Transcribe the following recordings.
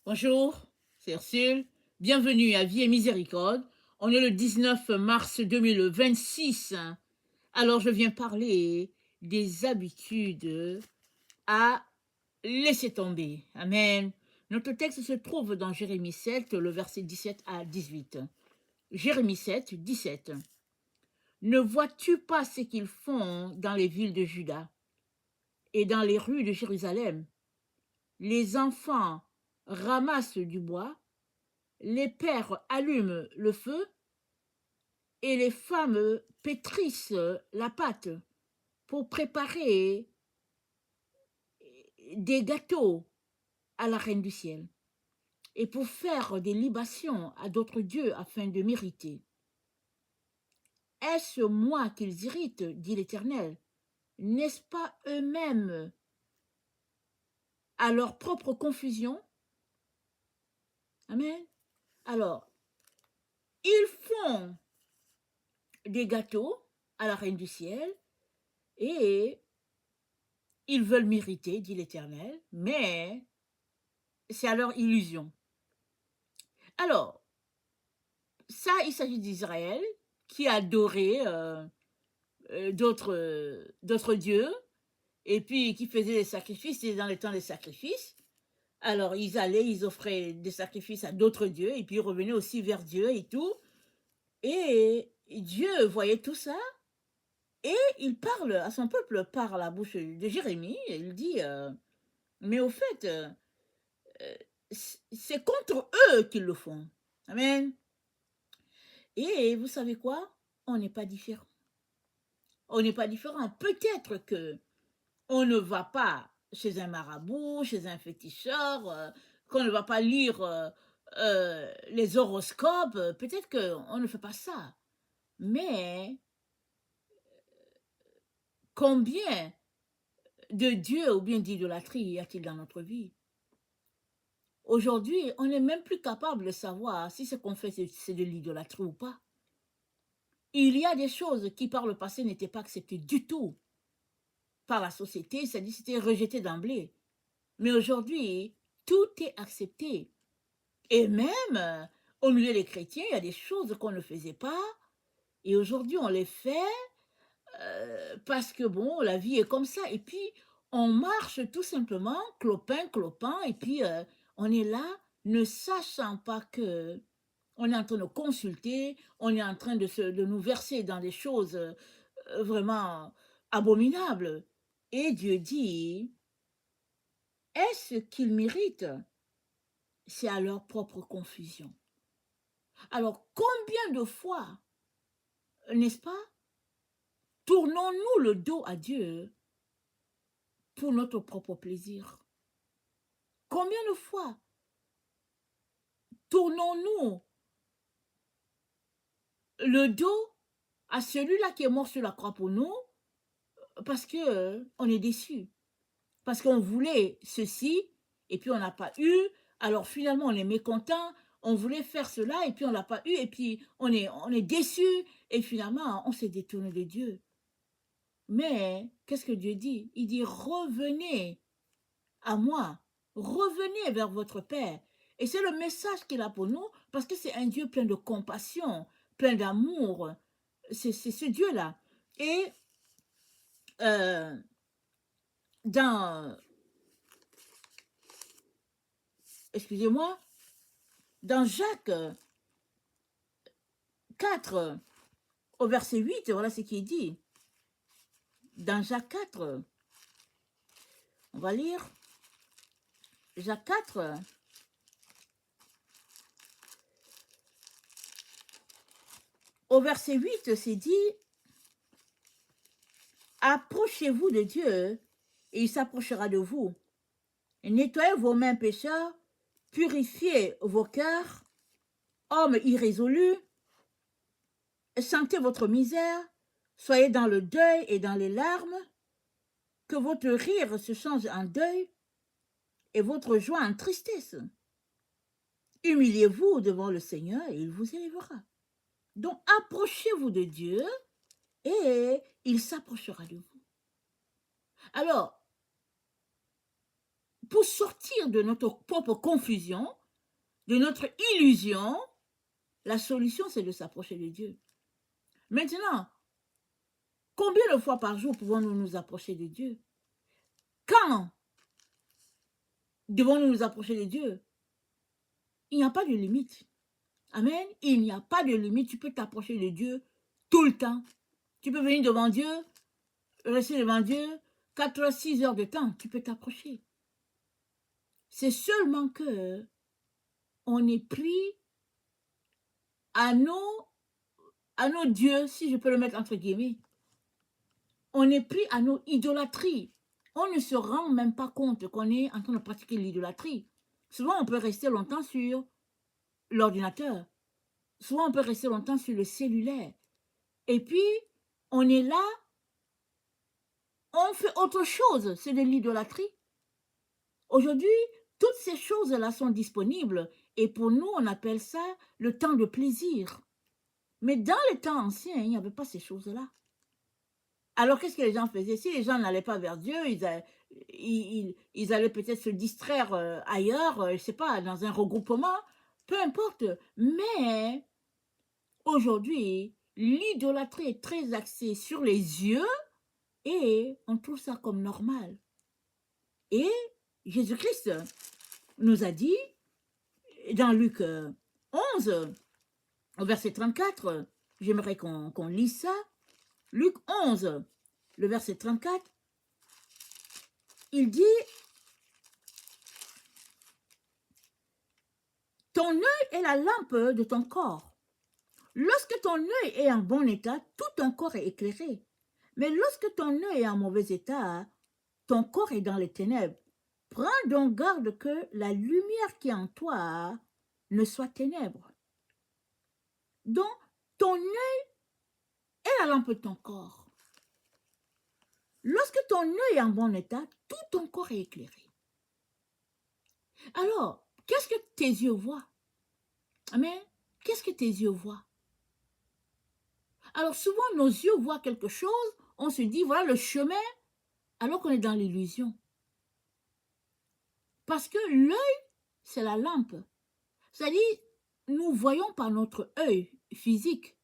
Bonjour, c'est Ursule. Bienvenue à Vie et Miséricorde. On est le 19 mars 2026. Alors, je viens parler des habitudes à laisser tomber. Amen. Notre texte se trouve dans Jérémie 7, le verset 17 à 18. Jérémie 7, 17. Ne vois-tu pas ce qu'ils font dans les villes de Juda et dans les rues de Jérusalem? Les enfants ramassent du bois, les pères allument le feu et les femmes pétrissent la pâte pour préparer des gâteaux à la reine du ciel et pour faire des libations à d'autres dieux afin de mériter. Est-ce moi qu'ils irritent, dit l'Éternel? N'est-ce pas eux-mêmes à leur propre confusion? Amen. Alors, ils font des gâteaux à la reine du ciel et ils veulent mériter, dit l'Éternel, mais c'est à leur illusion. Alors, ça, il s'agit d'Israël qui adorait d'autres dieux et puis qui faisait des sacrifices, c'était dans le temps des sacrifices. Alors, ils allaient, ils offraient des sacrifices à d'autres dieux et puis ils revenaient aussi vers Dieu et tout. Et Dieu voyait tout ça et il parle à son peuple par la bouche de Jérémie et il dit mais au fait, c'est contre eux qu'ils le font. Amen. Et vous savez quoi? On n'est pas différent. On n'est pas différent. Peut-être que on ne va pas chez un marabout, chez un féticheur, qu'on ne va pas lire les horoscopes. Peut-être qu'on ne fait pas ça. Mais combien de dieux ou bien d'idolâtrie y a-t-il dans notre vie? Aujourd'hui, on n'est même plus capable de savoir si ce qu'on fait, c'est de l'idolâtrie ou pas. Il y a des choses qui, par le passé, n'étaient pas acceptées du tout par la société, c'est-à-dire c'était rejeté d'emblée. Mais aujourd'hui, tout est accepté. Et même, au milieu des chrétiens, il y a des choses qu'on ne faisait pas, et aujourd'hui, on les fait parce que, bon, la vie est comme ça. Et puis, on marche tout simplement, clopin, clopin, et puis on est là, ne sachant pas que on est en train de consulter, on est en train de nous verser dans des choses vraiment abominables. Et Dieu dit, est-ce qu'ils méritent? C'est à leur propre confusion. Alors, combien de fois, n'est-ce pas, tournons-nous le dos à Dieu pour notre propre plaisir? Combien de fois tournons-nous le dos à celui-là qui est mort sur la croix pour nous parce que on est déçu, parce qu'on voulait ceci et puis on n'a pas eu, alors finalement on est mécontent, on voulait faire cela et puis on l'a pas eu et puis on est déçu et finalement on s'est détourné de Dieu. Mais qu'est-ce que Dieu dit? Il dit revenez à moi, revenez vers votre Père. Et c'est le message qu'il a pour nous parce que c'est un Dieu plein de compassion, plein d'amour. C'est ce Dieu-là. Et euh, dans, excusez-moi, dans Jacques 4, au verset 8, voilà ce qu'il dit. Dans Jacques 4, on va lire Jacques 4, au verset 8, c'est dit, approchez-vous de Dieu et il s'approchera de vous. Nettoyez vos mains pécheurs, purifiez vos cœurs, hommes irrésolus, sentez votre misère, soyez dans le deuil et dans les larmes, que votre rire se change en deuil et votre joie en tristesse. Humiliez-vous devant le Seigneur et il vous élèvera. Donc approchez-vous de Dieu et il s'approchera de vous. Alors, pour sortir de notre propre confusion, de notre illusion, la solution, c'est de s'approcher de Dieu. Maintenant, combien de fois par jour pouvons-nous nous approcher de Dieu? Quand devons-nous nous approcher de Dieu? Il n'y a pas de limite. Amen. Il n'y a pas de limite. Tu peux t'approcher de Dieu tout le temps. Tu peux venir devant Dieu, rester devant Dieu, 4 heures, 6 heures de temps, tu peux t'approcher. C'est seulement que on est pris à nos dieux, si je peux le mettre entre guillemets. On est pris à nos idolâtries. On ne se rend même pas compte qu'on est en train de pratiquer l'idolâtrie. Souvent, on peut rester longtemps sur l'ordinateur. Souvent, on peut rester longtemps sur le cellulaire. Et puis, on est là, on fait autre chose, c'est de l'idolâtrie. Aujourd'hui, toutes ces choses-là sont disponibles et pour nous, on appelle ça le temps de plaisir. Mais dans les temps anciens, il n'y avait pas ces choses-là. Alors, qu'est-ce que les gens faisaient? Si les gens n'allaient pas vers Dieu, ils allaient peut-être se distraire ailleurs, je ne sais pas, dans un regroupement, peu importe. Mais aujourd'hui, l'idolâtrie est très axée sur les yeux et on trouve ça comme normal. Et Jésus-Christ nous a dit, dans Luc 11, au verset 34, j'aimerais qu'on lise ça. Luc 11, le verset 34, il dit, ton œil est la lampe de ton corps. Lorsque ton œil est en bon état, tout ton corps est éclairé. Mais lorsque ton œil est en mauvais état, ton corps est dans les ténèbres. Prends donc garde que la lumière qui est en toi ne soit ténèbres. Donc, ton œil est la lampe de ton corps. Lorsque ton œil est en bon état, tout ton corps est éclairé. Alors, qu'est-ce que tes yeux voient? Amen. Qu'est-ce que tes yeux voient? Alors, souvent, nos yeux voient quelque chose, on se dit, voilà le chemin, alors qu'on est dans l'illusion. Parce que l'œil, c'est la lampe. C'est-à-dire, nous voyons par notre œil physique.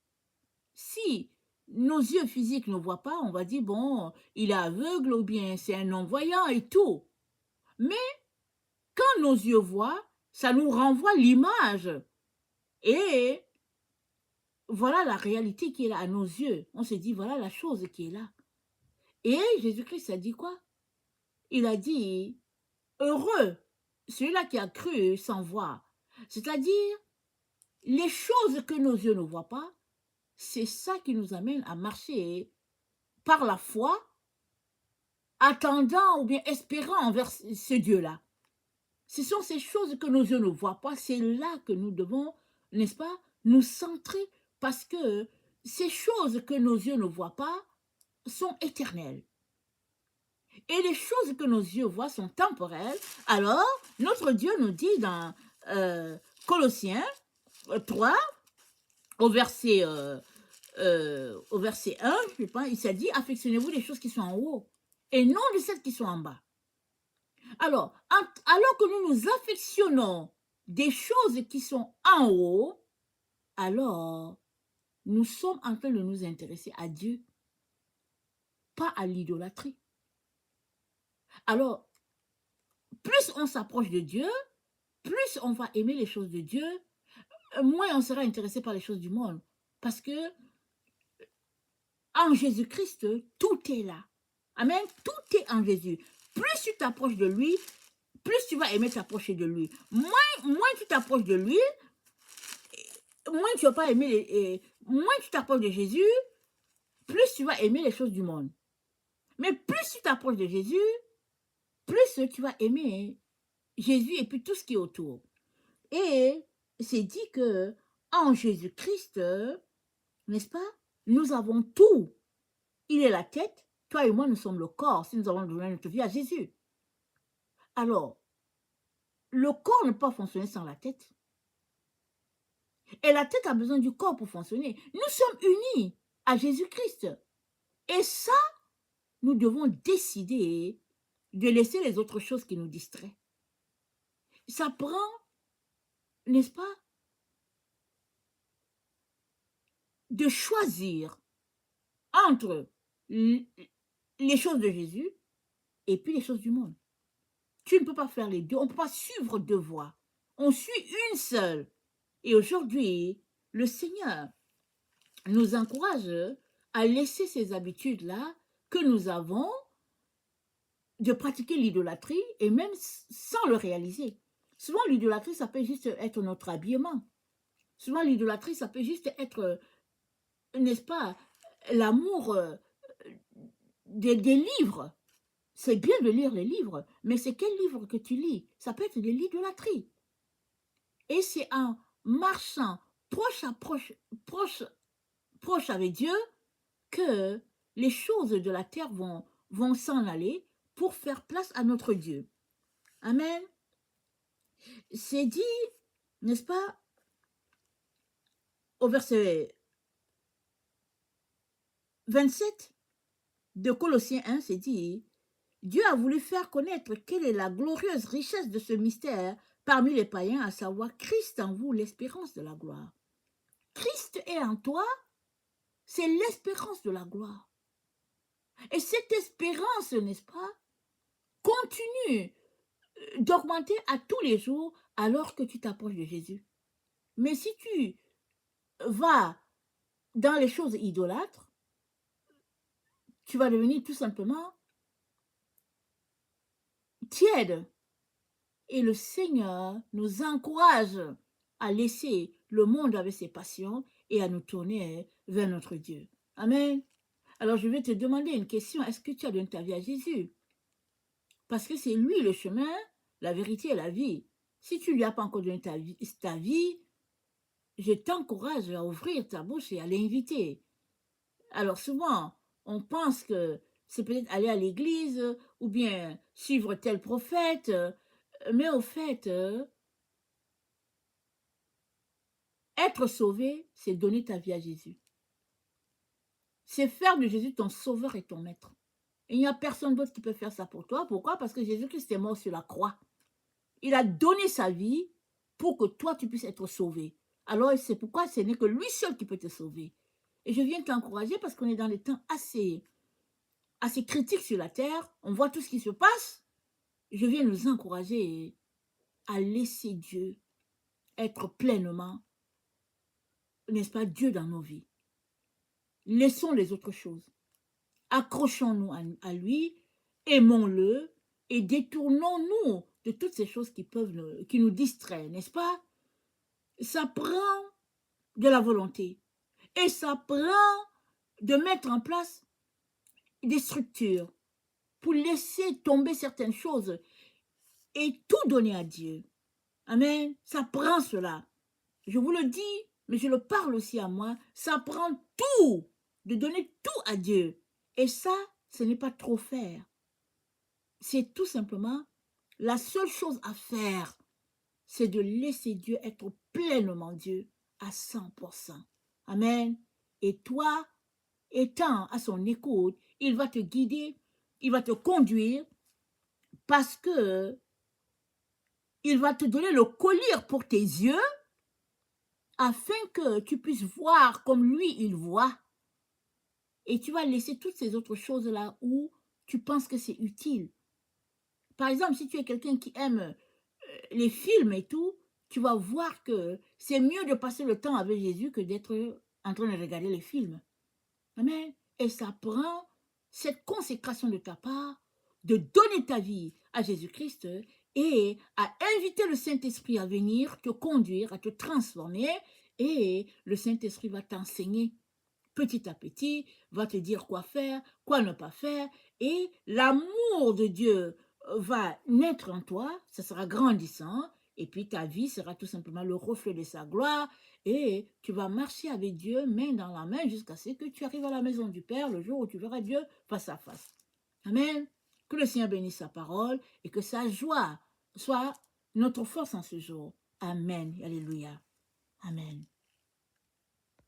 Si nos yeux physiques ne voient pas, on va dire, bon, il est aveugle ou bien c'est un non-voyant et tout. Mais quand nos yeux voient, ça nous renvoie l'image. Et voilà la réalité qui est là à nos yeux. On se dit, voilà la chose qui est là. Et Jésus-Christ a dit quoi? Il a dit, heureux celui-là qui a cru sans voir. C'est-à-dire, les choses que nos yeux ne voient pas, c'est ça qui nous amène à marcher par la foi, attendant ou bien espérant envers ce Dieu-là. Ce sont ces choses que nos yeux ne voient pas, c'est là que nous devons, n'est-ce pas, nous centrer parce que ces choses que nos yeux ne voient pas sont éternelles. Et les choses que nos yeux voient sont temporelles. Alors, notre Dieu nous dit dans Colossiens 3, au verset 1, je pense, il s'est dit, affectionnez-vous les choses qui sont en haut et non de celles qui sont en bas. Alors, alors que nous nous affectionnons des choses qui sont en haut, alors nous sommes en train de nous intéresser à Dieu, pas à l'idolâtrie. Alors, plus on s'approche de Dieu, plus on va aimer les choses de Dieu, moins on sera intéressé par les choses du monde. Parce que en Jésus-Christ, tout est là. Amen. Tout est en Jésus. Plus tu t'approches de lui, plus tu vas aimer t'approcher de lui. Moins tu t'approches de lui, moins tu vas pas aimer moins tu t'approches de Jésus, plus tu vas aimer les choses du monde. Mais plus tu t'approches de Jésus, plus tu vas aimer Jésus et puis tout ce qui est autour. Et c'est dit que en Jésus-Christ, n'est-ce pas, nous avons tout. Il est la tête, toi et moi nous sommes le corps, si nous avons donné notre vie à Jésus. Alors, le corps ne peut pas fonctionner sans la tête. Et la tête a besoin du corps pour fonctionner. Nous sommes unis à Jésus-Christ. Et ça, nous devons décider de laisser les autres choses qui nous distraient. Ça prend, n'est-ce pas, de choisir entre les choses de Jésus et puis les choses du monde. Tu ne peux pas faire les deux. On ne peut pas suivre deux voies. On suit une seule. Et aujourd'hui, le Seigneur nous encourage à laisser ces habitudes-là que nous avons de pratiquer l'idolâtrie et même sans le réaliser. Souvent, l'idolâtrie, ça peut juste être notre habillement. Souvent, l'idolâtrie, ça peut juste être, n'est-ce pas, l'amour des livres. C'est bien de lire les livres, mais c'est quel livre que tu lis? Ça peut être de l'idolâtrie. Et c'est en marchant proche avec Dieu que les choses de la terre vont s'en aller pour faire place à notre Dieu. Amen. C'est dit, n'est-ce pas, au verset 27 de Colossiens 1, c'est dit, Dieu a voulu faire connaître quelle est la glorieuse richesse de ce mystère parmi les païens, à savoir Christ en vous, l'espérance de la gloire. Christ est en toi, c'est l'espérance de la gloire. Et cette espérance, n'est-ce pas, continue d'augmenter à tous les jours alors que tu t'approches de Jésus. Mais si tu vas dans les choses idolâtres, tu vas devenir tout simplement tiède. Et le Seigneur nous encourage à laisser le monde avec ses passions et à nous tourner vers notre Dieu. Amen. Alors je vais te demander une question. Est-ce que tu as donné ta vie à Jésus? Parce que c'est lui le chemin, la vérité et la vie. Si tu ne lui as pas encore donné ta vie, je t'encourage à ouvrir ta bouche et à l'inviter. Alors souvent, on pense que c'est peut-être aller à l'église ou bien suivre tel prophète, mais au fait, être sauvé, c'est donner ta vie à Jésus. C'est faire de Jésus ton sauveur et ton maître. Et il n'y a personne d'autre qui peut faire ça pour toi. Pourquoi? Parce que Jésus-Christ est mort sur la croix. Il a donné sa vie pour que toi, tu puisses être sauvé. Alors, c'est pourquoi ce n'est que lui seul qui peut te sauver. Et je viens t'encourager parce qu'on est dans des temps assez critiques sur la terre. On voit tout ce qui se passe. Je viens nous encourager à laisser Dieu être pleinement, n'est-ce pas, Dieu dans nos vies. Laissons les autres choses. Accrochons-nous à lui, aimons-le et détournons-nous de toutes ces choses qui nous distraient, n'est-ce pas? Ça prend de la volonté et ça prend de mettre en place des structures pour laisser tomber certaines choses et tout donner à Dieu. Amen. Ça prend cela. Je vous le dis, mais je le parle aussi à moi. Ça prend tout, de donner tout à Dieu. Et ça, ce n'est pas trop faire. C'est tout simplement la seule chose à faire, c'est de laisser Dieu être pleinement Dieu à 100%. Amen. Et toi, étant à son écoute, il va te guider, il va te conduire parce que il va te donner le collier pour tes yeux afin que tu puisses voir comme lui, il voit. Et tu vas laisser toutes ces autres choses-là où tu penses que c'est utile. Par exemple, si tu es quelqu'un qui aime les films et tout, tu vas voir que c'est mieux de passer le temps avec Jésus que d'être en train de regarder les films. Amen. Et ça prend cette consécration de ta part, de donner ta vie à Jésus-Christ et à inviter le Saint-Esprit à venir te conduire, à te transformer, et le Saint-Esprit va t'enseigner petit à petit, va te dire quoi faire, quoi ne pas faire, et l'amour de Dieu va naître en toi, ça sera grandissant, et puis ta vie sera tout simplement le reflet de sa gloire, et tu vas marcher avec Dieu main dans la main jusqu'à ce que tu arrives à la maison du Père le jour où tu verras Dieu face à face. Amen. Que le Seigneur bénisse sa parole et que sa joie soit notre force en ce jour. Amen. Alléluia. Amen.